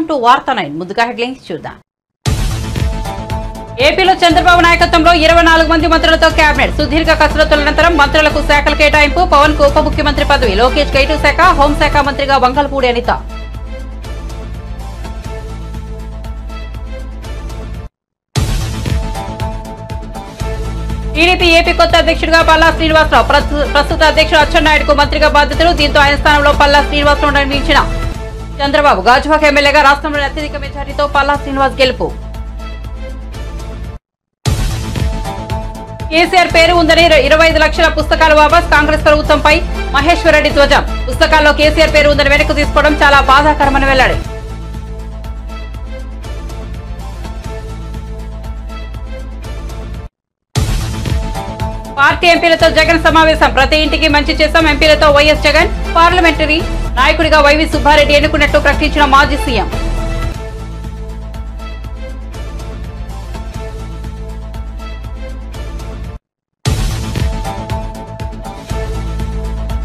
Welcome to వార్తా 9 ముందుగా headlines చూద్దాం. ఏపీలో చంద్రబాబు నాయకత్వంలో 24 మంది మంత్రులతో కేబినెట్ సుదీర్ఘ కసరత్తుల అనంతరం మంత్రులకు శాఖల కేటాయింపు. పవన్ కు ఉప ముఖ్యమంత్రి పదవి. లోకేష్ కు ఐటీ శాఖ, హోంశాఖ మంత్రిగా వంగల్పూడి అనిత. టీడీపీ ఏపీ కొత్త అధ్యక్షుడిగా పల్లా శ్రీనివాసరావు. ప్రస్తుత అధ్యక్షుడు అచ్చెన్నాయుడుకు మంత్రిగా బాధ్యతలు. దీంతో ఆయన స్థానంలో పల్లా శ్రీనివాసరావు నియమించిన చంద్రబాబు. గాజువాక ఎమ్మెల్యేగా రాష్ట్రంలోని అత్యధిక మెజారిటీతో పల్లా శ్రీనివాస్ గెలుపు. కేసీఆర్ పేరు ఉందని 25 లక్షల పుస్తకాలు వాపస్. కాంగ్రెస్ ప్రభుత్వంపై మహేశ్వర్ రెడ్డి ధ్వజం. పుస్తకాల్లో కేసీఆర్ పేరు ఉందని వెనక్కు తీసుకోవడం చాలా బాధాకరమని వెల్లడి. పార్టీ ఎంపీలతో జగన్ సమావేశం. ప్రతి ఇంటికి మంచి చేశాం. ఎంపీలతో వైఎస్ జగన్. పార్లమెంటరీ నాయకుడిగా వైవి సుబ్బారెడ్డి ఎన్నుకున్నట్టు ప్రకటించిన మాజీ సీఎం.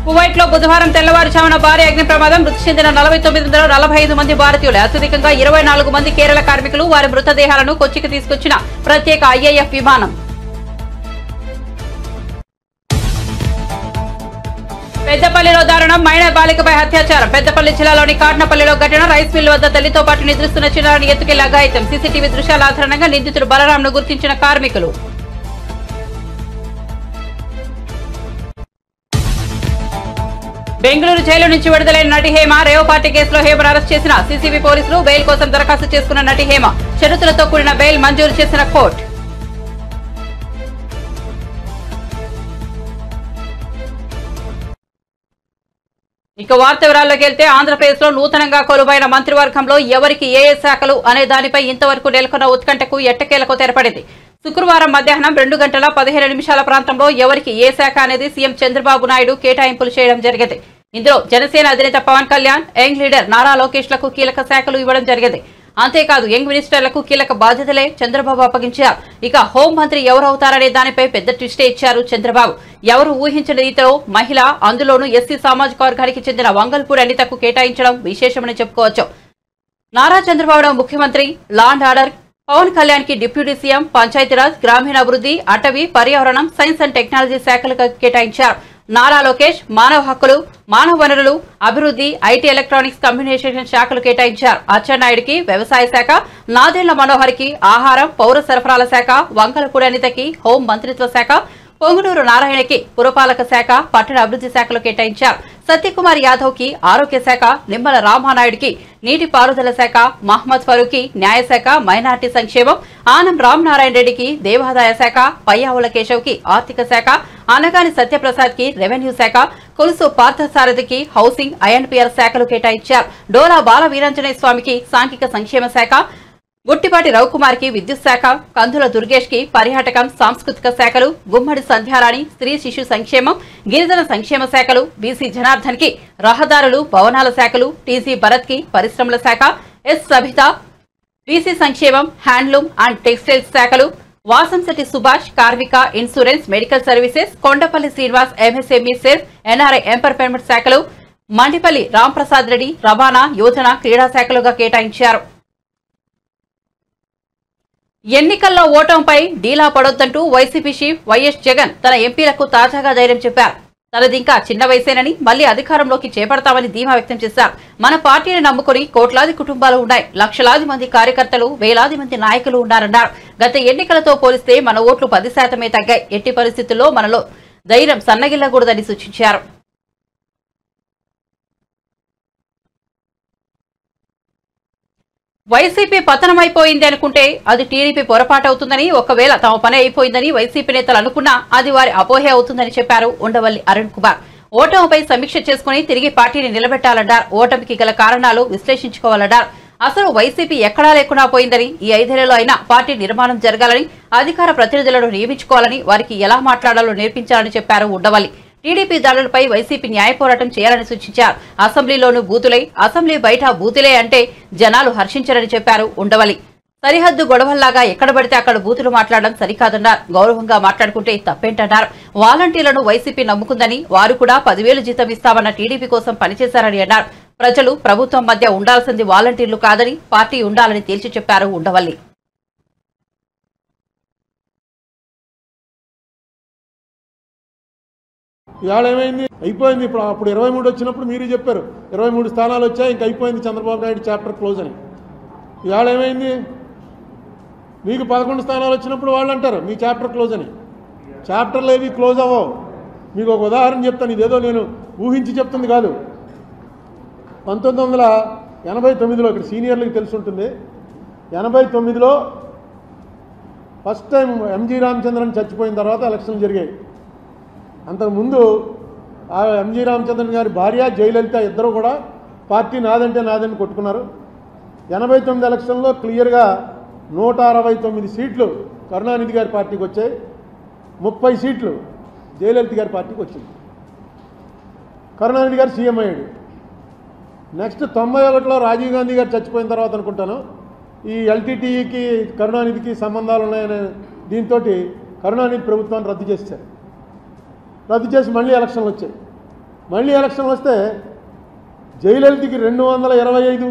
కువైట్ లో బుధవారం తెల్లవారుజామున భారీ అగ్ని ప్రమాదం. మృతి చెందిన 49 మంది భారతీయులు. అత్యధికంగా 24 మంది కేరళ కార్మికులు. వారి మృతదేహాలను కొచ్చికి తీసుకొచ్చిన ప్రత్యేక ఐఏఎఫ్ విమానం. పెద్దపల్లిలో దారుణం. మైనర్ బాలికపై అత్యాచారం. పెద్దపల్లి జిల్లాలోని కాట్నపల్లిలో ఘటన. రైస్ మిల్ వద్ద తల్లితో పాటు నిద్రిస్తున్న చిన్నారిని ఎత్తుకెళ్లి అఘాయిత్యం. సీసీటీవీ దృశ్యాల ఆధారంగా నిందితుడు బలరాంను గుర్తించిన కార్మికులు. బెంగళూరు జైలు నుంచి విడుదలైన నటి హేమ. రేవ్ పార్టీ కేసులో హేమను అరెస్ట్ చేసిన సీసీబీ పోలీసులు. బెయిల్ కోసం దరఖాస్తు చేసుకున్న నటి హేమ. షరతులతో కూడిన బెయిల్ మంజూరు చేసిన కోర్టు. ఇక వార్త వివరాల్లోకి వెళ్తే, ఆంధ్రప్రదేశ్ లో నూతనంగా కొలువైన మంత్రివర్గంలో ఎవరికి ఏ శాఖలు అనే దానిపై ఇంతవరకు నెలకొన్న ఉత్కంఠకు ఎట్టకేలకు తెరపడింది. శుక్రవారం మధ్యాహ్నం 2 గంటల 15 నిమిషాల ప్రాంతంలో ఎవరికి ఏ శాఖ అనేది సీఎం చంద్రబాబు నాయుడు కేటాయింపులు చేయడం జరిగింది. ఇందులో జనసేన అధినేత పవన్ కళ్యాణ్, యంగ్ లీడర్ నారా లోకేష్ లకు కీలక శాఖలు ఇవ్వడం జరిగింది. అంతేకాదు యంగ్ మినిస్టర్లకు కీలక బాధ్యతలే చంద్రబాబు అప్పగించారు. ఇక హోంమంత్రి ఎవరవుతారనే దానిపై పెద్ద ట్విస్టే ఇచ్చారు చంద్రబాబు. ఎవరు ఊహించిన రీతిలో మహిళ, అందులోనూ ఎస్సీ సామాజిక వర్గానికి చెందిన వంగల్పూడి అనితకు కేటాయించడం విశేషమని చెప్పుకోవచ్చు. నారా చంద్రబాబు ముఖ్యమంత్రి, law and order, Pawan Kalyan కి డిప్యూటీ సీఎం, పంచాయతీరాజ్, గ్రామీణాభివృద్ధి, అటవీ, పర్యావరణం, సైన్స్ అండ్ టెక్నాలజీ శాఖలకు కేటాయించారు. నారా లోకేష్ మానవ హక్కులు, మానవ వనరులు, అభివృద్ధి, ఐటీ, ఎలక్ట్రానిక్స్, కమ్యూనికేషన్ శాఖలు కేటాయించారు. అచ్చెన్నాయుడికి వ్యవసాయ శాఖ, నాదెండ్ల మనోహర్కి ఆహారం, పౌర సరఫరాల శాఖ, వంగలపూడి అనితకి హోం మంత్రిత్వ శాఖ, పొంగునూరు నారాయణకి పురపాలక శాఖ, పట్టణ అభివృద్ధి శాఖలు కేటాయించారు. సత్యకుమార్ యాదవ్ కి ఆరోగ్య శాఖ, నిమ్మల రామానాయుడికి నీటిపారుదల శాఖ, మహమ్మద్ ఫరూక్ కి న్యాయశాఖ, మైనార్టీ సంక్షేమం, ఆనం రామనారాయణ రెడ్డికి దేవాదాయ శాఖ, పయ్యావుల కేశవ్ కి ఆర్థిక శాఖ, అనగాని సత్యప్రసాద్ కి రెవెన్యూ శాఖ, కొలుసు పార్థసారథికి హౌసింగ్, ఐఎన్పీఆర్ శాఖలు కేటాయించారు. డోలా బాల వీరాంజనేయ స్వామికి సాంఘిక సంక్షేమ శాఖ, గుట్టిపాటి రవికుమార్ కి విద్యుత్ శాఖ, కందుల దుర్గేష్ కి పర్యాటకం, సాంస్కృతిక శాఖలు, గుమ్మడి సంధ్యారాణి స్త్రీ శిశు సంక్షేమం, గిరిజన సంక్షేమ శాఖలు, బీసీ జనార్దన్ కి రహదారులు, భవనాల శాఖలు, టీజీ భరత్ కి పరిశ్రమల శాఖ, ఎస్ సబిత బీసీ సంక్షేమం, హ్యాండ్లూమ్ అండ్ టెక్స్టైల్స్ శాఖలు, వాసంశెట్టి సుభాష్ కార్మిక, insurance, medical services, Kondapalli Srinivas MSME సెస్, ఎన్ఆర్ఐ ఎంపవర్మెంట్ శాఖలు, మండిపల్లి రాంప్రసాద్ రెడ్డి రవాణా, యోజన, క్రీడా శాఖలుగా కేటాయించారు. ఎన్నికల్లో ఓటమిపై డీలా పడొద్దంటూ వైసీపీ చీఫ్ వైఎస్ జగన్ తన ఎంపీలకు తాజాగా ధైర్యం చెప్పారు. తనది ఇంకా చిన్న వయసేనని, మళ్లీ అధికారంలోకి చేపడతామని ధీమా వ్యక్తం చేశారు. మన పార్టీని నమ్ముకుని కోట్లాది కుటుంబాలు ఉన్నాయి, లక్షలాది మంది కార్యకర్తలు, వేలాది మంది నాయకులు ఉన్నారన్నారు. గత ఎన్నికలతో పోలిస్తే మన ఓట్లు 10% తగ్గాయి. ఎట్టి పరిస్థితుల్లో మనలో ధైర్యం సన్నగిల్లకూడదని సూచించారు. వైసీపీ పతనమైపోయింది అనుకుంటే అది టీడీపీ పొరపాటవుతుందని, ఒకవేళ తమ పని అయిపోయిందని వైసీపీ నేతలు అనుకున్నా అది వారి అపోహే అవుతుందని చెప్పారు ఉండవల్లి అరుణ్ కుమార్. ఓటమిపై సమీక్ష చేసుకుని తిరిగి పార్టీని నిలబెట్టాలన్నారు. ఓటమికి గల కారణాలు విశ్లేషించుకోవాలన్నారు. అసలు వైసీపీ ఎక్కడా లేకుండా పోయిందని, ఈ 5 ఏళ్లలో అయినా పార్టీ నిర్మాణం జరగాలని, అధికార ప్రతినిధులను నియమించుకోవాలని, వారికి ఎలా మాట్లాడాలో నేర్పించాలని చెప్పారు ఉండవల్లి. టీడీపీ దాడులపై వైసీపీ న్యాయ పోరాటం చేయాలని సూచించారు. అసెంబ్లీలోనూ బూతులే, అసెంబ్లీ బయట బూతులే అంటే జనాలు హర్షించరని చెప్పారు ఉండవల్లి. సరిహద్దు గొడవల్లాగా ఎక్కడ పడితే అక్కడ బూతులు మాట్లాడడం సరికాదన్నారు. గౌరవంగా మాట్లాడుకుంటే తప్పేంటన్నారు. వాలంటీర్లను వైసీపీ నమ్ముకుందని, వారు కూడా 10,000 జీతం ఇస్తామన్న టీడీపీ కోసం పనిచేశారని అన్నారు. ప్రజలు ప్రభుత్వం మధ్య ఉండాల్సింది వాలంటీర్లు కాదని పార్టీ ఉండాలని తేల్చి చెప్పారు ఉండవల్లి. ఇవాళ ఏమైంది? అయిపోయింది. అప్పుడు 23 వచ్చినప్పుడు మీరు చెప్పారు 23 స్థానాలు వచ్చాయి, ఇంక అయిపోయింది చంద్రబాబు నాయుడు చాప్టర్ క్లోజ్ అని. ఇవాళ ఏమైంది? మీకు 11 స్థానాలు వచ్చినప్పుడు వాళ్ళు అంటారు మీ చాప్టర్ క్లోజ్ అని. చాప్టర్లు ఏవి క్లోజ్ అవ్వవు. మీకు ఒక ఉదాహరణ చెప్తాను, ఇదేదో నేను ఊహించి చెప్తుంది కాదు. 1989లో ఇక్కడ సీనియర్లకు తెలిసి ఉంటుంది, 89లో ఫస్ట్ టైం ఎంజీ రామచంద్రన్ చచ్చిపోయిన తర్వాత ఎలక్షన్లు జరిగాయి. అంతకుముందు ఆ ఎంజీ రామచంద్రన్ గారి భార్య జయలలిత ఇద్దరు కూడా పార్టీ నాదంటే నాదని కొట్టుకున్నారు. 89 ఎలక్షన్లో క్లియర్గా 169 సీట్లు కరుణానిధి గారి పార్టీకి వచ్చాయి, 30 సీట్లు జయలలిత గారి పార్టీకి వచ్చింది. కరుణానిధి గారు సీఎం అయ్యాడు. నెక్స్ట్ 91లో రాజీవ్ గాంధీ గారు చచ్చిపోయిన తర్వాత అనుకుంటాను ఈ ఎల్టీటీఈకి కరుణానిధికి సంబంధాలు ఉన్నాయనే దీంతో కరుణానిధి ప్రభుత్వాన్ని రద్దు చేశారు. రద్దు చేసి మళ్ళీ ఎలక్షన్లు వచ్చాయి. మళ్ళీ ఎలక్షన్లు వస్తే జయలలితకి 225,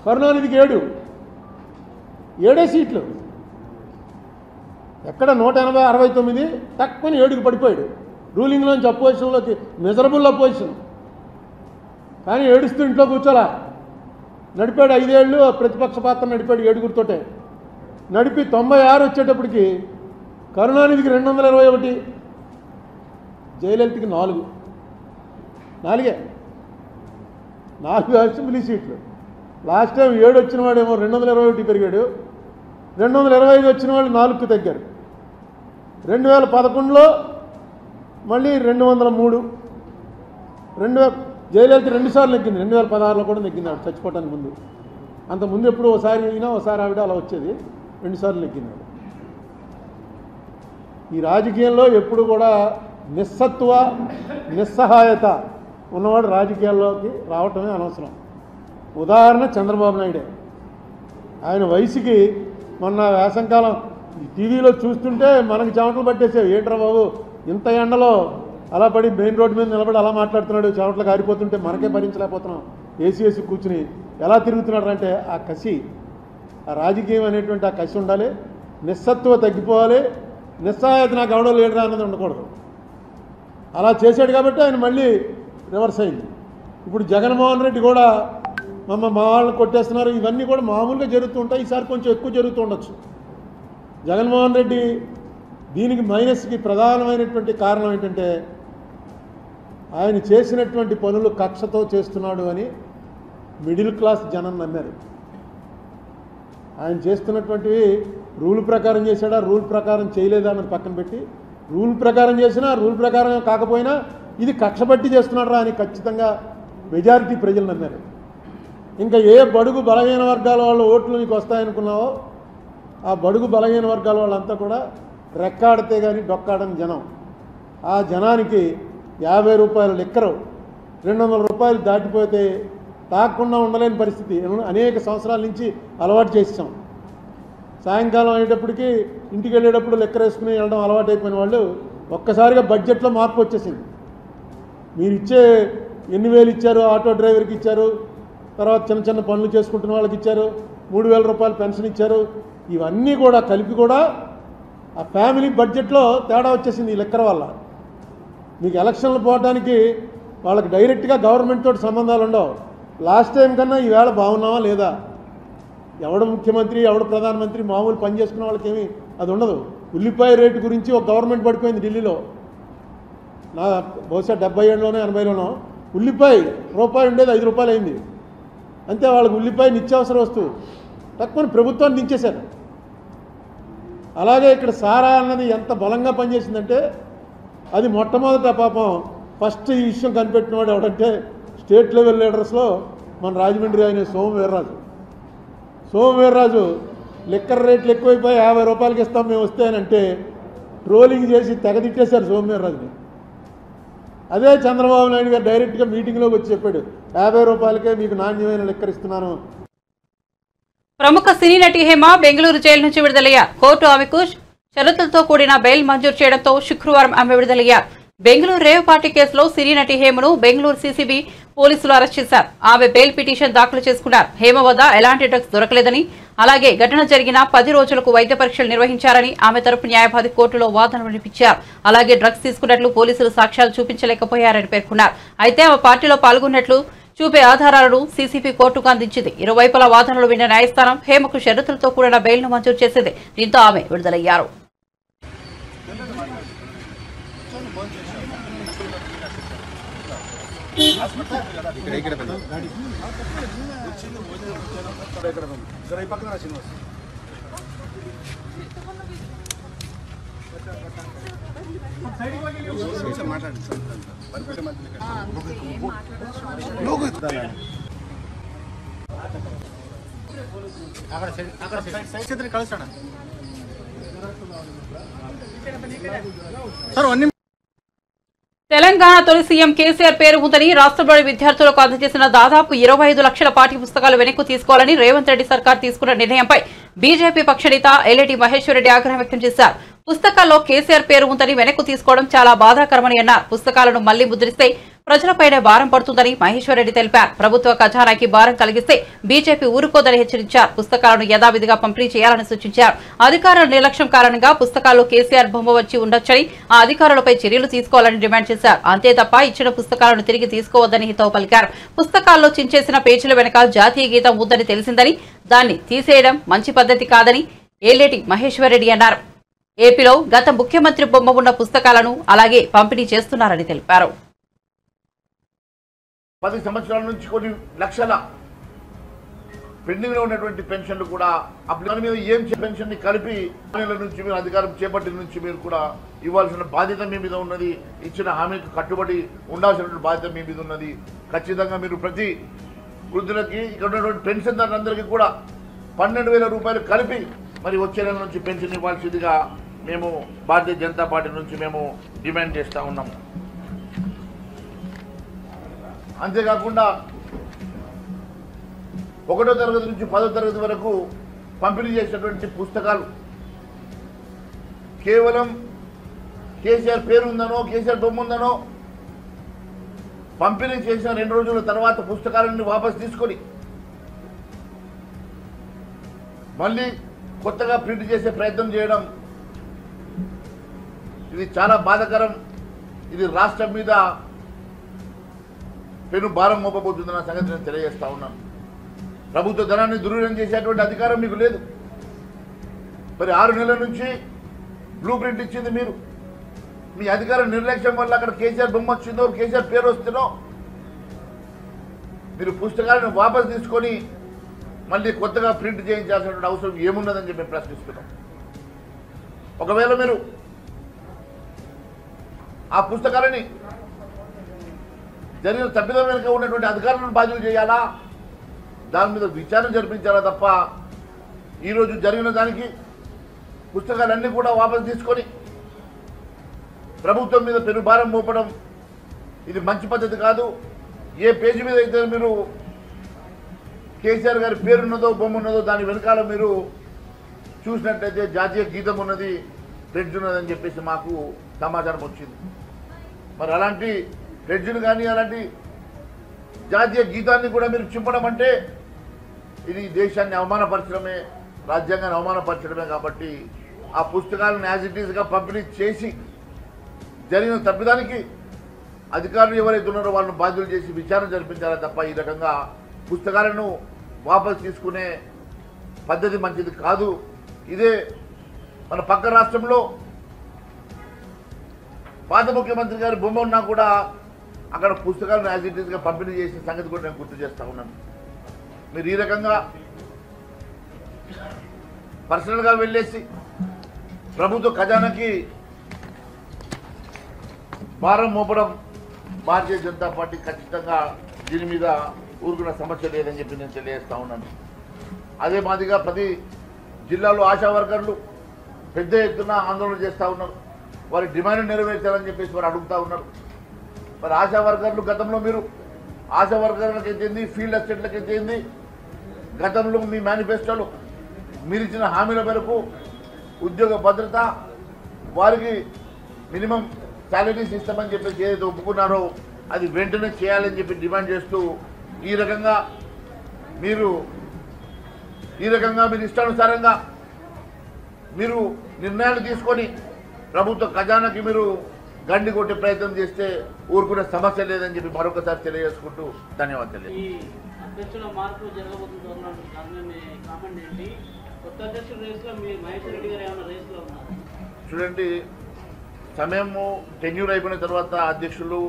కరుణానిధికి 7 సీట్లు. ఎక్కడ 169 తక్కువ 7కి పడిపోయాడు. రూలింగ్లోంచి అపోజిషన్లోకి మిజరబుల్ అపోజిషన్. కానీ ఏడుస్తూ ఇంట్లో కూర్చోలా, నడిపాడు 5 ఏళ్ళు ప్రతిపక్ష పాత్ర నడిపాడు 7గురితోటే. నడిపి 96 వచ్చేటప్పటికి కరుణానిధికి 221, జయలలితకి 4 అసెంబ్లీ సీట్లు. లాస్ట్ టైం 7 వచ్చిన వాడేమో 221 పెరిగాడు, 225 వచ్చిన వాళ్ళు 4కు తగ్గారు. 2011లో మళ్ళీ 203. జయలలిత 2 సార్లు నెగ్గింది, 2016లో కూడా నెగ్గింది ఆవిడ చచ్చిపోవటానికి ముందు. అంతకుముందు ఎప్పుడు ఒకసారి అయినా ఒకసారి ఆవిడ అలా వచ్చేది, 2 సార్లు నెగ్గింది ఆవిడ. ఈ రాజకీయంలో ఎప్పుడు కూడా నిస్సత్వ నిస్సహాయత ఉన్నవాడు రాజకీయాల్లోకి రావటమే అనవసరం. ఉదాహరణ చంద్రబాబు నాయుడే. ఆయన వయసుకి మొన్న వేసంకాలం టీవీలో చూస్తుంటే మనకి చెమటలు పట్టేసేవి. ఏంట్రా బాబు ఇంత ఎండలో అలా పడి మెయిన్ రోడ్డు మీద నిలబడి అలా మాట్లాడుతున్నాడు, చెమటలు కారిపోతుంటే మనకే భరించలేకపోతున్నాం, ఏసీ కూర్చుని ఎలా తిరుగుతున్నాడు అంటే ఆ కసి, ఆ రాజకీయం అనేటువంటి ఆ కసి ఉండాలి. నిస్సత్వ తగ్గిపోవాలి, నిస్సహాయత నాకు ఎవడో లీడరా అన్నది ఉండకూడదు. అలా చేశాడు కాబట్టి ఆయన మళ్ళీ రివర్స్ అయింది. ఇప్పుడు జగన్మోహన్ రెడ్డి కూడా మా వాళ్ళని కొట్టేస్తున్నారు, ఇవన్నీ కూడా మామూలుగా జరుగుతూ ఉంటాయి. ఈసారి కొంచెం ఎక్కువ జరుగుతూ ఉండొచ్చు. జగన్మోహన్ రెడ్డి దీనికి మైనస్కి ప్రధానమైనటువంటి కారణం ఏంటంటే ఆయన చేసినటువంటి పనులు కక్షతో చేస్తున్నాడు అని మిడిల్ క్లాస్ జనం నమ్మారు. ఆయన చేస్తున్నటువంటివి రూల్ ప్రకారం చేశాడా, రూల్ ప్రకారం చేయలేదా అన్నది పక్కన పెట్టి, రూల్ ప్రకారం చేసినా రూల్ ప్రకారం కాకపోయినా ఇది కక్ష పట్టి చేస్తున్నాడు రా అని ఖచ్చితంగా మెజారిటీ ప్రజలు నమ్మారు. ఇంకా ఏ బడుగు బలహీన వర్గాల వాళ్ళ ఓట్లు నీకు వస్తాయనుకున్నావో ఆ బడుగు బలహీన వర్గాల వాళ్ళంతా కూడా రెక్కాడితే కానీ డొక్కాడని జనం. ఆ జనానికి 50 రూపాయల లిక్కరు 200 రూపాయలు దాటిపోతే తాగకుండా ఉండలేని పరిస్థితి అనేక సంవత్సరాల నుంచి అలవాటు చేసాం. సాయంకాలం అయ్యేటప్పటికి ఇంటికి వెళ్ళేటప్పుడు లెక్కర వేసుకుని వెళ్ళడం అలవాటు అయిపోయిన వాళ్ళు ఒక్కసారిగా బడ్జెట్లో మార్పు వచ్చేసింది. మీరు ఇచ్చే ఎన్ని వేలు ఇచ్చారు, ఆటో డ్రైవర్కి ఇచ్చారు, తర్వాత చిన్న చిన్న పనులు చేసుకుంటున్న వాళ్ళకి ఇచ్చారు, 3000 రూపాయలు పెన్షన్ ఇచ్చారు, ఇవన్నీ కూడా కలిపి కూడా ఆ ఫ్యామిలీ బడ్జెట్లో తేడా వచ్చేసింది ఈ లెక్కర వల్ల. మీకు ఎలక్షన్లు పోవడానికి వాళ్ళకి డైరెక్ట్గా గవర్నమెంట్ తోటి సంబంధాలు ఉండవు. లాస్ట్ టైం కన్నా ఈవేళ బాగున్నావా లేదా, ఎవడు ముఖ్యమంత్రి ఎవడు ప్రధానమంత్రి మామూలు పని చేసుకున్న వాళ్ళకి ఏమీ అది ఉండదు. ఉల్లిపాయ రేటు గురించి ఒక గవర్నమెంట్ పడిపోయింది ఢిల్లీలో, నా బహుశా 77లోనో 80లోనో ఉల్లిపాయ రూపాయి ఉండేది 5 రూపాయలు అయింది. అంతే, వాళ్ళకి ఉల్లిపాయ నిత్యావసర వస్తువు తక్కువ ప్రభుత్వాన్ని దించేశారు. అలాగే ఇక్కడ సారా అన్నది ఎంత బలంగా పనిచేసిందంటే అది మొట్టమొదట పాపం ఫస్ట్ ఈ విషయం కనిపెట్టినవాడు ఎవడంటే స్టేట్ లెవెల్ లీడర్స్లో మన రాజమండ్రి ఆయన సోమవీర్రాజు లిక్కర్ రేట్లు ఎక్కువైపోయి 50 రూపాయలకి ఇస్తాం మేము వస్తే అని అంటే ట్రోలింగ్ చేసి తెగదిట్టేశారు సోమవీర్రాజుని. అదే చంద్రబాబు నాయుడు గారు డైరెక్ట్గా మీటింగ్లోకి వచ్చి చెప్పాడు 50 రూపాయలకే మీకు నాణ్యమైన లిక్కర్ ఇస్తున్నాను. ప్రముఖ సినీ నటి హేమ బెంగళూరు జైలు నుంచి విడుదలయ్యారు. కోర్టు ఆమెకు షరతులతో కూడిన బెయిల్ మంజూరు చేయడంతో శుక్రవారం ఆమె విడుదలయ్యారు. బెంగళూరు రేవ్ పార్టీ కేసులో సినీ నటి హేమను బెంగళూరు సీసీబీ పోలీసులు అరెస్ట్ చేశారు. ఆమె బెయిల్ పిటిషన్ దాఖలు చేసుకున్నారు. హేమ వద్ద ఎలాంటి డ్రగ్స్ దొరకలేదని, అలాగే ఘటన జరిగిన 10 రోజులకు వైద్య పరీక్షలు నిర్వహించారని ఆమె తరపు న్యాయవాది కోర్టులో వాదనలు వినిపించారు. అలాగే డ్రగ్స్ తీసుకున్నట్లు పోలీసులు సాక్ష్యాలు చూపించలేకపోయారని పేర్కొన్నారు. అయితే ఆమె పార్టీలో పాల్గొన్నట్లు చూపే ఆధారాలను సీసీపీ కోర్టుకు అందించింది. ఇరువైపుల వాదనలు విన్న న్యాయస్థానం హేమకు షరతులతో కూడిన బెయిల్ను మంజూరు చేసింది. దీంతో ఆమె విడుదలయ్యారు. తెలంగాణ తొలి సీఎం కేసీఆర్ పేరు ఉందని రాష్ట్రంలోని విద్యార్థులకు అందజేసిన దాదాపు 25 లక్షల పాఠ్య పుస్తకాలు వెనక్కు తీసుకోవాలని రేవంత్ రెడ్డి సర్కార్ తీసుకున్న నిర్ణయంపై బీజేపీ పక్షనేత ఎల్లేటి మహేశ్వర్ రెడ్డి ఆగ్రహం వ్యక్తం చేశారు. పుస్తకాల్లో కేసీఆర్ పేరు ఉందని వెనక్కు తీసుకోవడం చాలా బాధాకరమని అన్నారు. పుస్తకాలను మళ్లీ ముద్రిస్తే ప్రజలపైనే భారం పడుతుందని మహేశ్వర్ రెడ్డి తెలిపారు. ప్రభుత్వ ఖజానాకి భారం కలిగిస్తే బీజేపీ ఊరుకోదని హెచ్చరించారు. పుస్తకాలను యథావిధిగా పంపిణీ చేయాలని సూచించారు. అధికారుల నిర్లక్ష్యం కారణంగా పుస్తకాల్లో కేసీఆర్ బొమ్మ వచ్చి ఉండొచ్చని, ఆ అధికారులపై చర్యలు తీసుకోవాలని డిమాండ్ చేశారు. అంతే తప్ప ఇచ్చిన పుస్తకాలను తిరిగి తీసుకోవద్దని హితవు పలికారు. పుస్తకాల్లో చించేసిన పేజీల వెనక జాతీయ గీతం ఉందని తెలిసిందని, దాన్ని తీసేయడం మంచి పద్ధతి కాదని ఎల్లేటి మహేశ్వర్ రెడ్డి అన్నారు. ఏపీలో గత ముఖ్యమంత్రి బొమ్మ ఉన్న పుస్తకాలను అలాగే పంపిణీ చేస్తున్నారని తెలిపారు. 10 సంవత్సరాల నుంచి కొన్ని లక్షల పెండింగ్ లో ఉన్నటువంటి పెన్షన్లు కూడా అప్పుడు మీద ఏం పెన్షన్ ని కలిపి నుంచి మీరు అధికారం చేపట్టిన నుంచి మీరు కూడా ఇవ్వాల్సిన బాధ్యత మీ మీద ఉన్నది. ఇచ్చిన హామీకి కట్టుబడి ఉండాల్సినటువంటి బాధ్యత మీ మీద ఉన్నది. ఖచ్చితంగా మీరు ప్రతి వృద్ధులకి ఇక్కడ ఉన్నటువంటి పెన్షన్దారులందరికీ కూడా 12,000 రూపాయలు కలిపి మరి వచ్చే నెల నుంచి పెన్షన్ ఇవ్వాల్సిందిగా మేము భారతీయ జనతా పార్టీ నుంచి మేము డిమాండ్ చేస్తూ ఉన్నాము. అంతేకాకుండా 1వ తరగతి నుంచి 10వ తరగతి వరకు పంపిణీ చేసినటువంటి పుస్తకాలు కేవలం కేసీఆర్ పేరు ఉందనో కేసీఆర్ బొమ్మ ఉందనో పంపిణీ చేసిన 2 రోజుల తర్వాత పుస్తకాలన్నీ వాపసు తీసుకొని మళ్ళీ కొత్తగా ప్రింట్ చేసే ప్రయత్నం చేయడం ఇది చాలా బాధాకరం. ఇది రాష్ట్రం మీద పెను భారం మోపబోతుందన్న సంగతి నేను తెలియజేస్తా ఉన్నాను. ప్రభుత్వ ధనాన్ని దుర్వినియోగం చేసేటువంటి అధికారం మీకు లేదు. మరి 6 నెలల నుంచి బ్లూ ప్రింట్ ఇచ్చింది మీరు. మీ అధికార నిర్లక్ష్యం వల్ల అక్కడ కేసీఆర్ బొమ్మ వచ్చిందో కేసీఆర్ పేరు వస్తుందో మీరు పుస్తకాలను వాపసు తీసుకొని మళ్ళీ కొత్తగా ప్రింట్ చేయించాల్సినటువంటి అవసరం ఏమున్నదని చెప్పి మేము ప్రశ్నిస్తున్నాం. ఒకవేళ మీరు ఆ పుస్తకాలని జరిగిన తప్పిదం వెనుక ఉన్నటువంటి అధికారులను బాధ్యులు చేయాలా, దాని మీద విచారణ జరిపించాలా తప్ప ఈరోజు జరిగిన దానికి పుస్తకాలన్నీ కూడా వాపసు తీసుకొని ప్రభుత్వం మీద పెనుభారం మోపడం ఇది మంచి పద్ధతి కాదు. ఏ పేజీ మీద అయితే మీరు కేసీఆర్ గారి పేరున్నదో బొమ్మ ఉన్నదో దాని వెనకాల మీరు చూసినట్లయితే జాతీయ గీతం ఉన్నది, ప్రెడ్జ్ ఉన్నదని చెప్పేసి మాకు సమాచారం వచ్చింది. మరి అలాంటి ప్రెడ్జ్ను కానీ అలాంటి జాతీయ గీతాన్ని కూడా మీరు చింపడం అంటే ఇది దేశాన్ని అవమానపరచడమే, రాజ్యాంగాన్ని అవమానపరచడమే. కాబట్టి ఆ పుస్తకాలను యాజ్ ఇట్ ఈస్గా పంపిణీ చేసి జరిగిన తప్పిదానికి అధికారులు ఎవరైతే ఉన్నారో వాళ్ళని బాధ్యులు చేసి విచారణ జరిపించాలి తప్ప ఈ రకంగా పుస్తకాలను వాపసు తీసుకునే పద్ధతి మంచిది కాదు. ఇదే మన పక్క రాష్ట్రంలో పాత ముఖ్యమంత్రి గారి బొమ్మ ఉన్నా కూడా అక్కడ పుస్తకాలను యాజ్ ఇట్ ఈస్గా పంపిణీ చేసిన సంగతి కూడా నేను గుర్తు చేస్తూ ఉన్నాను. మీరు ఈ రకంగా పర్సనల్గా వెళ్ళేసి ప్రభుత్వ ఖజానాకి భారం మోపడం భారతీయ జనతా పార్టీ ఖచ్చితంగా దీని మీద ఊరుకున్న సమస్య లేదని చెప్పి నేను తెలియజేస్తా ఉన్నాను. అదే మాదిరిగా ప్రతి జిల్లాలో ఆశా వర్కర్లు పెద్ద ఎత్తున ఆందోళన చేస్తూ ఉన్నారు. వారి డిమాండ్ నెరవేర్చాలని చెప్పేసి వారు అడుగుతూ ఉన్నారు. మరి ఆశా వర్కర్లు గతంలో మీరు ఆశా వర్కర్లకు ఎత్తేంది, ఫీల్డ్ అసిస్టెంట్లకు ఎత్తేంది, గతంలో మీ మేనిఫెస్టోలో మీరు ఇచ్చిన హామీల మేరకు ఉద్యోగ భద్రత, వారికి మినిమం శాలరీస్ ఇస్తామని చెప్పేసి ఏదైతే ఒప్పుకున్నారో అది వెంటనే చేయాలని చెప్పి డిమాండ్ చేస్తూ ఈ రకంగా మీరు ఇష్టానుసారంగా మీరు నిర్ణయాలు తీసుకొని ప్రభుత్వ ఖజానాకి మీరు గండి కొట్టే ప్రయత్నం చేస్తే ఊరుకునే సమస్య లేదని చెప్పి మరొకసారి తెలియజేసుకుంటూ ధన్యవాదాలు. ఈ అధ్యక్షుల మార్పు జరగబోతుంది కామెంట్ ఏంటి? కొత్త అధ్యక్షుల రేసులో మీరు మహేష్ రెడ్డి గారు ఏమైనా రేసులో ఉన్నారు? చూడండి, సమయము టెన్యూర్ అయిపోయిన తర్వాత అధ్యక్షులు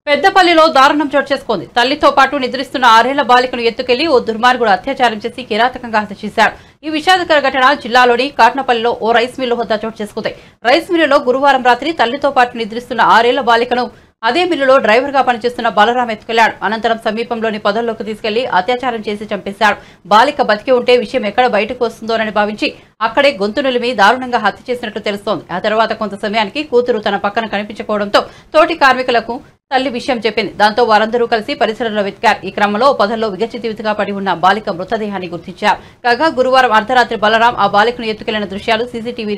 పెద్దపల్లిలో దారుణం చోటు చేసుకుంది. తల్లితో పాటు నిద్రిస్తున్న 6 ఏళ్ల బాలికను ఎత్తుకెళ్లి ఓ దుర్మార్గుడు అత్యాచారం చేసి కిరాతకంగా హత్య చేశాడు. ఈ విషాదకర ఘటన జిల్లాలోని కాట్నపల్లిలో ఓ రైస్ మిల్లు వద్ద చోటు చేసుకుంది. రైస్ మిల్లులో గురువారం రాత్రి తల్లితో పాటు నిద్రిస్తున్న 6 ఏళ్ల బాలికను అదే మిల్లులో డ్రైవర్ గా పనిచేస్తున్న బలరాం ఎత్తుకెళ్లాడు. అనంతరం సమీపంలోని పొదల్లోకి తీసుకెళ్లి అత్యాచారం చేసి చంపేశాడు. బాలిక బతికి ఉంటే విషయం ఎక్కడ బయటకు వస్తుందోనని భావించి అక్కడే గొంతు నిలిమి దారుణంగా హత్య చేసినట్టు తెలుస్తోంది. ఆ తర్వాత కొంత సమయానికి కూతురు తన పక్కన కనిపించకపోవడంతో తోటి కార్మికులకు తల్లి విషయం చెప్పింది. దాంతో వారందరూ కలిసి పరిసరంలో వెతికారు. ఈ క్రమంలో పొదల్లో విగచితివితిగా పడి ఉన్న బాలిక మృతదేహాన్ని గుర్తించారు. కాగా గురువారం అర్ధరాత్రి బలరాం ఆ బాలికను ఎత్తుకెళ్లిన దృశ్యాలు సీసీటీవీ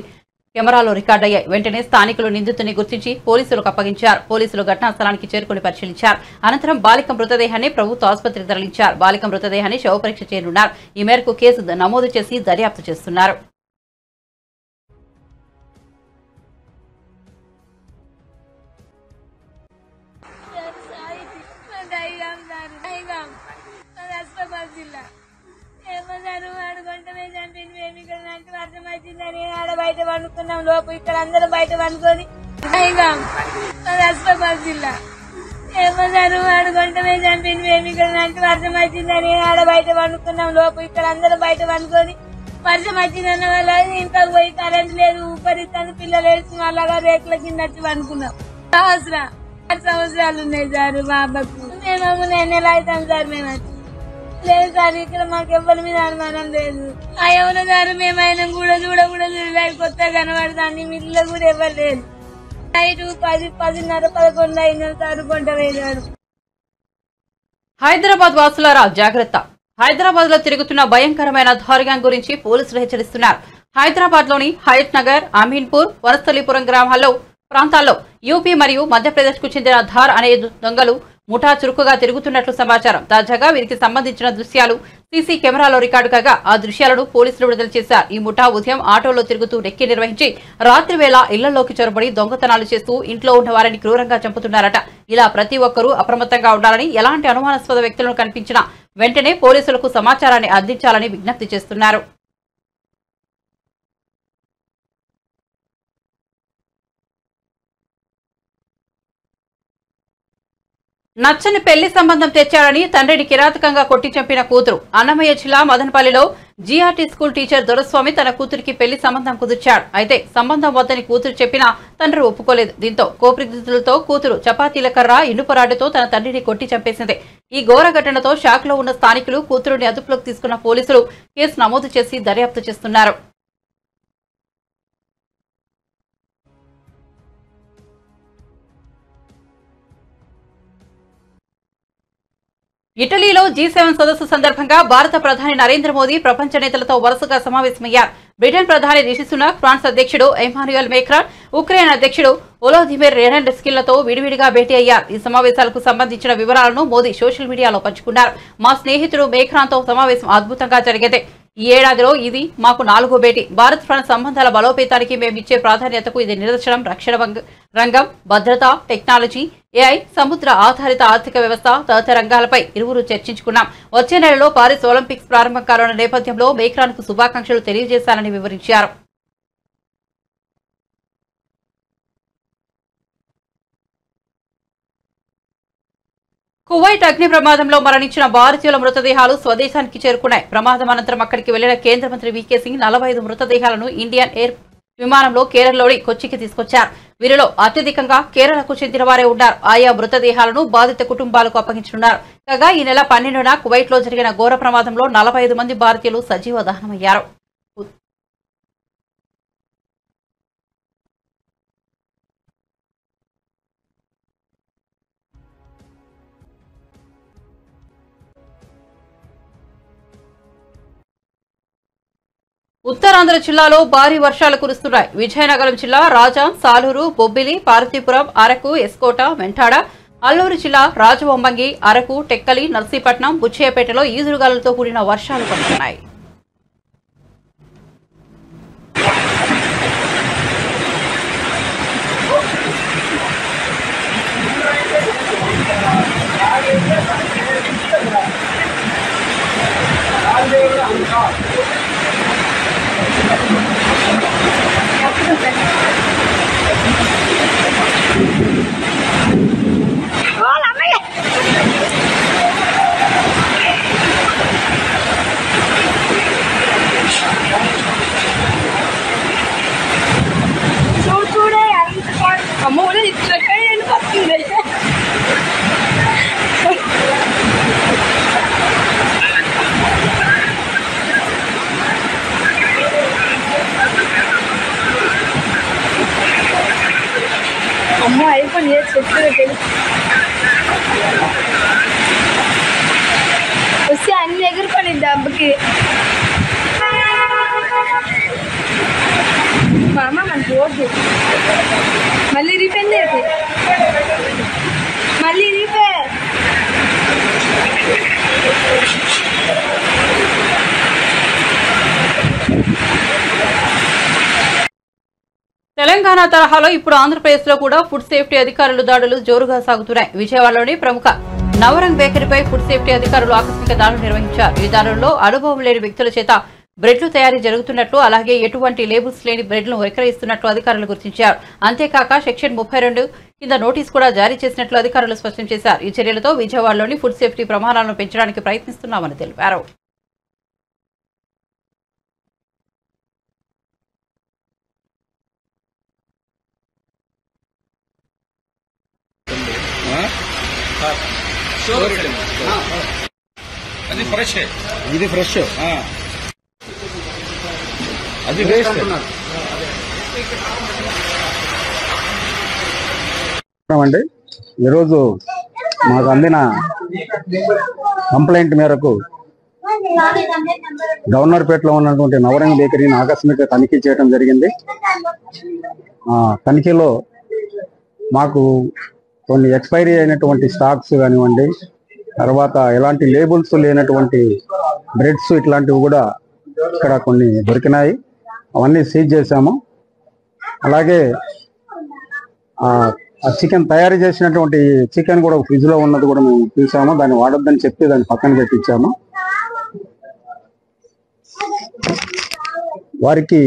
కెమెరాలో రికార్డయ్యాయి. వెంటనే స్థానికులు నిందితుని గుర్తించి పోలీసులకు అప్పగించారు. పోలీసులు ఘటనా స్థలానికి చేరుకుని పరిశీలించారు. అనంతరం బాలిక మృతదేహాన్ని ప్రభుత్వ ఆసుపత్రికి తరలించారు. బాలిక మృతదేహాన్ని శవపరీక్ష చేయనున్నారు. ఈ మేరకు కేసు నమోదు చేసి దర్యాప్తు చేస్తున్నారు. అర్థమైందని ఆడ బయట వండుకున్నాం. లోపు ఇక్కడ అందరూ బయట వండుకొని అస్ఫాబాద్ జిల్లా ఏమన్నారు అడుగుంటమే చంపింది మేము ఇక్కడ అంటే వర్షం వచ్చిందని ఆడ బయట వండుకున్నాం. లోపు ఇక్కడ అందరూ బయట వండుకొని వర్షం వచ్చిందన్న వల్ల ఇంట్లోకి పోయి కరెంట్ లేదు, ఊపరిస్తాను, పిల్లలు వేసి అలాగా రేకుల కింద వచ్చి వండుకున్నాం. 6 సంవత్సరాలు ఉన్నాయి సార్ బాబాకు. మేము 9 నెలలు అవుతాం సార్. మేము వచ్చి లేదు సార్, ఇక్కడ మాకు ఎవరి మీద అనుమానం లేదు. ఎవరు సార్ మేము ఆయన కూడా చూడలేదు, కొత్తగా కనబడతాండి. మిల్లు కూడా ఎవరు లేదు. నైట్ 10, 10:30, 11 అయిన సార్ కొంట వేశారు. హైదరాబాద్ వాసులారా జాగ్రత్త. హైదరాబాద్ లో తిరుగుతున్న భయంకరమైన ధార్ గురించి పోలీసులు హెచ్చరిస్తున్నారు. హైదరాబాద్ లోని హయత్ నగర్, అమీన్పూర్, వనస్థలీపురం ప్రాంతాల్లో యూపీ మరియు మధ్యప్రదేశ్ కు చెందిన ధార్ అనే దొంగలు ముఠా చురుకుగా తిరుగుతున్నట్లు సమాచారం. తాజాగా వీరికి సంబంధించిన దృశ్యాలు సీసీ కెమెరాలో రికార్డు కాగా ఆ దృశ్యాలను పోలీసులు విడుదల చేశారు. ఈ ముఠా ఉదయం ఆటోలో తిరుగుతూ రెక్కి నిర్వహించి రాత్రి వేళ ఇళ్లలోకి చొరబడి దొంగతనాలు చేస్తూ ఇంట్లో ఉన్న వారిని క్రూరంగా చంపుతున్నారట. ఇలా ప్రతి ఒక్కరూ అప్రమత్తంగా ఉండాలని, ఎలాంటి అనుమానాస్పద వ్యక్తులను కనిపించినా వెంటనే పోలీసులకు సమాచారాన్ని అందించాలని విజ్ఞప్తి చేస్తున్నారు. నచ్చని పెళ్లి సంబంధం తెచ్చాడని తండ్రిని కిరాతకంగా కొట్టి చంపిన కూతురు. అన్నమయ్య జిల్లా మదనపల్లిలో జీఆర్టీ స్కూల్ టీచర్ దొరస్వామి తన కూతురికి పెళ్లి సంబంధం కుదిర్చాడు. అయితే సంబంధం వద్దని కూతురు చెప్పినా తండ్రి ఒప్పుకోలేదు. దీంతో కోపిదిద్దులతో కూతురు చపాతీల కర్ర, ఇనుపరాడుతో తన తండ్రిని కొట్టి చంపేసింది. ఈ ఘోర ఘటనతో షాక్ లో ఉన్న స్థానికులు కూతురుని అదుపులోకి తీసుకున్న పోలీసులు కేసు నమోదు చేసి దర్యాప్తు చేస్తున్నారు. ఇటలీలో G7 సదస్సు సందర్భంగా భారత ప్రధాని నరేంద్ర మోదీ ప్రపంచ నేతలతో వరుసగా సమావేశమయ్యారు. బ్రిటన్ ప్రధాని రిషి సునాక్, ఫ్రాన్స్ అధ్యక్షుడు ఎమాన్యుయల్ మేక్రాన్, ఉక్రెయిన్ అధ్యక్షుడు వోలోదిమిర్ జెలెన్స్కీలతో విడివిడిగా భేటీ అయ్యారు. ఈ సమావేశాలకు సంబంధించిన వివరాలను మోదీ సోషల్ మీడియాలో పంచుకున్నారు. మా స్నేహితుడు మేక్రాన్తో సమావేశం అద్భుతంగా జరిగింది. ఈ ఏడాదిలో ఇది మాకు 4వ భేటీ. భారత్ ఫ్రాన్స్ సంబంధాల బలోపేతానికి మేమిచ్చే ప్రాధాన్యతకు ఇది నిదర్శనం. రక్షణ రంగం, భద్రత, టెక్నాలజీ, AI, సముద్ర ఆధారిత ఆర్థిక వ్యవస్థ తదితర రంగాలపై ఇరువురు చర్చించుకున్నాం. వచ్చే నెలలో పారిస్ ఒలింపిక్స్ ప్రారంభం కానున్న నేపథ్యంలో మేక్రాన్కు శుభాకాంక్షలు తెలియజేశానని వివరించారు. కువైట్ అగ్ని ప్రమాదంలో మరణించిన భారతీయుల మృతదేహాలు స్వదేశానికి చేరుకున్నాయి. ప్రమాదం అనంతరం అక్కడికి వెళ్లిన కేంద్ర మంత్రి VK సింగ్ 45 మృతదేహాలను ఇండియన్ ఎయిర్ విమానంలో కేరళలోని కొచ్చికి తీసుకొచ్చారు. వీరిలో అత్యధికంగా కేరళకు చెందిన వారే ఉన్నారు. ఆయా మృతదేహాలను బాధిత కుటుంబాలకు అప్పగించనున్నారు. కాగా ఈ నెల 12న కువైట్లో జరిగిన ఘోర ప్రమాదంలో 45 మంది భారతీయులు సజీవ దహనమయ్యారు. ఉత్తరాంధ్ర జిల్లాలో భారీ వర్షాలు కురుస్తున్నాయి. విజయనగరం జిల్లా రాజాం, సాలూరు, బొబ్బిలి, పార్వతీపురం, అరకు, ఎస్కోట, వెంటాడ, అల్లూరు జిల్లా రాజవొంబంగి, అరకు, టెక్కలి, నర్సీపట్నం, బుచ్చయ్యపేటలో ఈదురుగాలులతో కూడిన వర్షాలు పడుతున్నాయి. అమ్మో అయిపోయి చెప్తే వస్తే అన్ని ఎగురుకొని డబ్బుకి మా అమ్మ మనకి ఓకే మళ్ళీ రిపేర్ లేదు మళ్ళీ రిపేర్ తెలంగాణ తరహాలో ఇప్పుడు ఆంధ్రప్రదేశ్ లో కూడా ఫుడ్ సేఫ్టీ అధికారులు దాడులు జోరుగా సాగుతున్నాయి. విజయవాడలోని ప్రముఖ నవరంగ్ బేకరీపై ఫుడ్ సేఫ్టీ అధికారులు ఆకస్మిక దాడులు నిర్వహించారు. ఈ దాడుల్లో అనుభవం లేని వ్యక్తుల చేత బ్రెడ్లు తయారీ జరుగుతున్నట్లు, అలాగే ఎటువంటి లేబుల్స్ లేని బ్రెడ్లను విక్రయిస్తున్నట్లు అధికారులు గుర్తించారు. అంతేకాక సెక్షన్ 32 కింద నోటీసు కూడా జారీ చేసినట్లు అధికారులు స్పష్టం చేశారు. ఈ చర్యలతో విజయవాడలోని ఫుడ్ సేఫ్టీ ప్రమాణాలను పెంచడానికి ప్రయత్నిస్తున్నామని తెలిపారు. అది ఫ్రెష్ ఇది ఫ్రెష్ అది వేస్ట్ అండి. ఈరోజు మాకు అందిన కంప్లైంట్ మేరకు గవర్నర్పేటలో ఉన్నటువంటి నవరంగ్ బేకరీని ఆకస్మిక తనిఖీ చేయడం జరిగింది. తనిఖీలో మాకు కొన్ని ఎక్స్పైరీ అయినటువంటి స్టాక్స్ కానివ్వండి, తర్వాత ఎలాంటి లేబుల్స్ లేనటువంటి బ్రెడ్స్ ఇట్లాంటివి కూడా ఇక్కడ కొన్ని దొరికినాయి. అవన్నీ సీజ్ చేశాము. అలాగే ఆ చికెన్ తయారు చేసినటువంటి చికెన్ కూడా ఫ్రిడ్జ్ లో ఉన్నది కూడా మేము చూసాము. దాన్ని వాడొద్దని చెప్పి దాన్ని పక్కన పెట్టించాము. వారికి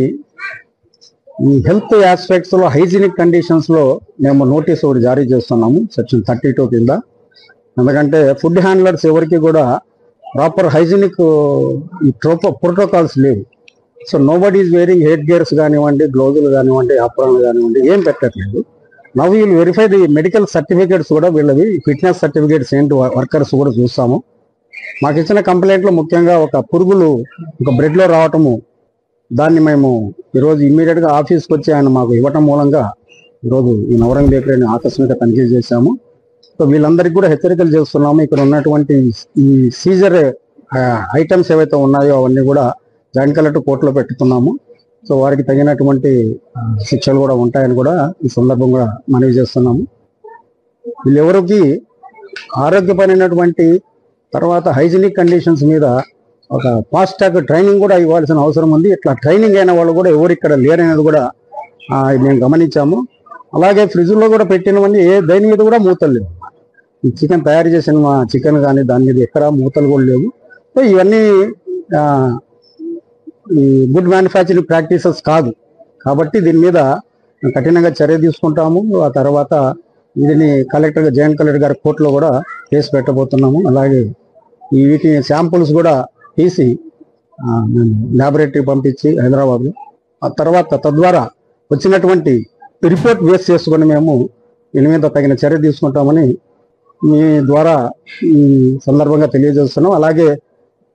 ఈ హెల్త్ ఆస్పెక్ట్స్ లో హైజీనిక్ కండిషన్స్ లో మేము నోటీస్ ఒకటి జారీ చేస్తున్నాము సెక్షన్ 32 కింద. ఎందుకంటే ఫుడ్ హ్యాండ్లర్స్ ఎవరికి కూడా ప్రాపర్ హైజీనిక్ ఈ ప్రోటోకాల్స్ లేవు. So nobody is wearing head gears కానివ్వండి, గ్లౌజులు కానివ్వండి, ఆప్రాన్లు కానివ్వండి ఏం పెట్టట్లేదు. Now we'll verify the medical certificates కూడా వీళ్ళవి ఫిట్నెస్ సర్టిఫికేట్స్ ఏంటి వర్కర్స్ కూడా చూస్తాము. మాకు ఇచ్చిన కంప్లైంట్లో ముఖ్యంగా ఒక పురుగులు ఒక బ్రెడ్లో రావటము, దాన్ని మేము ఈరోజు ఇమ్మీడియట్గా ఆఫీస్కి వచ్చి ఆయన మాకు ఇవ్వటం మూలంగా ఈరోజు ఈ నవరంగ్ బేకరీని ఆకస్మిక తనిఖీ చేశాము. సో వీళ్ళందరికీ కూడా హెచ్చరికలు చేస్తున్నాము. ఇక్కడ ఉన్నటువంటి ఈ సీజర్ ఐటమ్స్ ఏవైతే ఉన్నాయో అవన్నీ కూడా జాయింట్ కలెక్టర్ కోర్టులో పెట్టుతున్నాము. సో వారికి తగినటువంటి శిక్షలు కూడా ఉంటాయని కూడా ఈ సందర్భంగా మనవి చేస్తున్నాము. వీళ్ళెవరికి ఆరోగ్యపరమైనటువంటి తర్వాత హైజీనిక్ కండిషన్స్ మీద ఒక ఫాస్ట్ ట్రాక్ ట్రైనింగ్ కూడా ఇవ్వాల్సిన అవసరం ఉంది. ఇట్లా ట్రైనింగ్ అయిన వాళ్ళు కూడా ఎవరు ఇక్కడ లేరనేది కూడా మేము గమనించాము. అలాగే ఫ్రిడ్జ్లో కూడా పెట్టినవన్నీ దేని మీద కూడా మూతలు లేవు. ఈ చికెన్ తయారు చేసిన చికెన్ కానీ దాని మీద ఎక్కడ మూతలు కూడా లేవు. సో ఇవన్నీ ఈ గుడ్ మ్యానుఫ్యాక్చరింగ్ ప్రాక్టీసెస్ కాదు. కాబట్టి దీని మీద కఠినంగా చర్య తీసుకుంటాము. ఆ తర్వాత వీటిని జాయింట్ కలెక్టర్ గారి కోర్టులో కూడా కేసు పెట్టబోతున్నాము. అలాగే ఈ వీటి శాంపుల్స్ కూడా తీసి మేము ల్యాబొరేటరీ పంపించి హైదరాబాద్లో ఆ తర్వాత తద్వారా వచ్చినటువంటి రిపోర్ట్ బేస్ చేసుకొని మేము దీని మీద తగిన చర్య తీసుకుంటామని మీ ద్వారా ఈ సందర్భంగా తెలియజేస్తున్నాం. అలాగే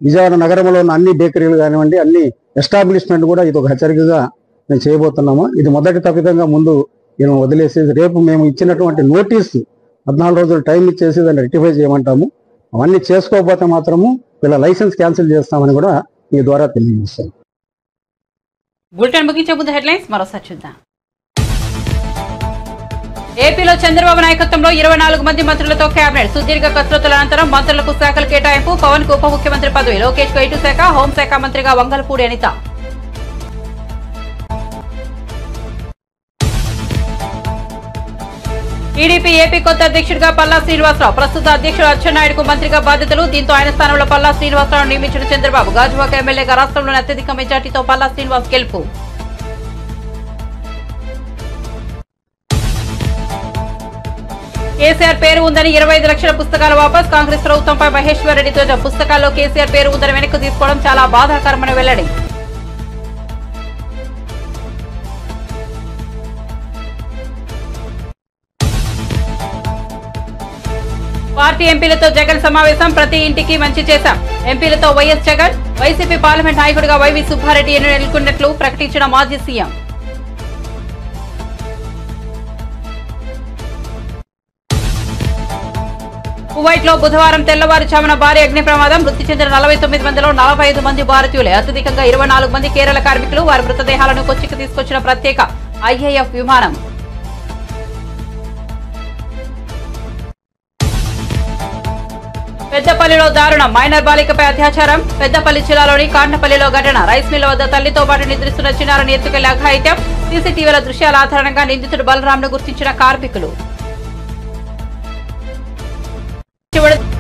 విజయవాడ నగరంలో ఉన్న అన్ని బేకరీలు కానివ్వండి, అన్ని ఎస్టాబ్లిష్మెంట్ కూడా ఇది ఒక హెచ్చరికగా మేము చేయబోతున్నాము. ఇది మొదటి తప్పిదంగా ముందు మేము వదిలేసేది, రేపు మేము ఇచ్చినటువంటి నోటీసు 14 రోజులు టైం ఇచ్చేసి దాన్ని రెక్టిఫై చేయమంటాము. అవన్నీ చేసుకోకపోతే మాత్రము వీళ్ళ లైసెన్స్ క్యాన్సిల్ చేస్తామని కూడా మీ ద్వారా తెలియజేస్తాం. బులెటిన్ ముగించే ముందు హెడ్లైన్స్ మరోసారి చూద్దాం. ఏపీలో చంద్రబాబు నాయకత్వంలో 24 మంది మంత్రులతో కేబినెట్ సుదీర్ఘ కసరత్తుల అనంతరం మంత్రులకు శాఖల కేటాయింపు. పవన్ కు ఉప ముఖ్యమంత్రి పదవి, లోకేష్ కు ఐటీ శాఖ, హోంశాఖ మంత్రిగా వంగలపూడి అనిత. టీడీపీ ఏపీ కొత్త అధ్యక్షుడిగా పల్లా శ్రీనివాసరావు, ప్రస్తుత అధ్యక్షుడు అచ్చెన్నాయుడుకు మంత్రిగా బాధ్యతలు. దీంతో ఆయన స్థానంలో పల్లా శ్రీనివాసరావు నియమించిన చంద్రబాబు. గాజువాక ఎమ్మెల్యేగా రాష్ట్రంలోని అత్యధిక మెజార్టీతో పల్లా శ్రీనివాస్ గెలుపు. కేసీఆర్ పేరు ఉందని 25 లక్షల పుస్తకాలు వాపస్. కాంగ్రెస్ ప్రభుత్వంపై మహేశ్వర్ రెడ్డి ధ్వజం. పుస్తకాల్లో కేసీఆర్ పేరు ఉందని వెనక్కు తీసుకోవడం చాలా బాధాకరమని వెల్లడి. పార్టీ ఎంపీలతో జగన్ సమావేశం. ప్రతి ఇంటికి మంచి చేశాం. ఎంపీలతో వైఎస్ జగన్. వైసీపీ పార్లమెంట్ నాయకుడిగా వైవి సుబ్బారెడ్డి ఎన్నుకున్నట్లు ప్రకటించిన మాజీ సీఎం. కువైట్ లో బుధవారం తెల్లవారుజామున భారీ అగ్ని ప్రమాదం. మృతి చెందిన 49 మందిలో 45 మంది భారతీయులే. అత్యధికంగా 24 మంది కేరళ కార్మికులు. వారి మృతదేహాలను కొచ్చికి తీసుకొచ్చిన ప్రత్యేక ఐఏఎఫ్ విమానం. పెద్దపల్లిలో దారుణం. మైనర్ బాలికపై అత్యాచారం. పెద్దపల్లి జిల్లాలోని కాంటపల్లిలో ఘటన. రైస్ మిల్ వద్ద తల్లితో పాటు నిద్రిస్తున్న చిన్నారిని ఎత్తుకెళ్లి అఘాయిత్యం. సీసీటీవీల దృశ్యాల ఆధారంగా నిందితుడు బలరాంను గుర్తించిన కార్మికులు.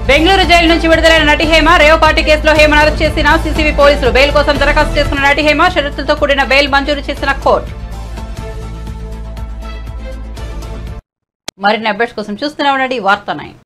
బెంగళూరు జైలు నుంచి విడుదలైన నటి హేమ. రేవ్ పార్టీ కేసులో హేమను అరెస్ట్ చేసిన సీసీబీ పోలీసులు. బెయిల్ కోసం దరఖాస్తు చేసుకున్న నటి హేమ షరతులతో కూడిన బెయిల్ మంజూరు చేసిన కోర్టు. మరిన్ని అప్డేట్స్ కోసం చూస్తూనే ఉండండి వార్త 9.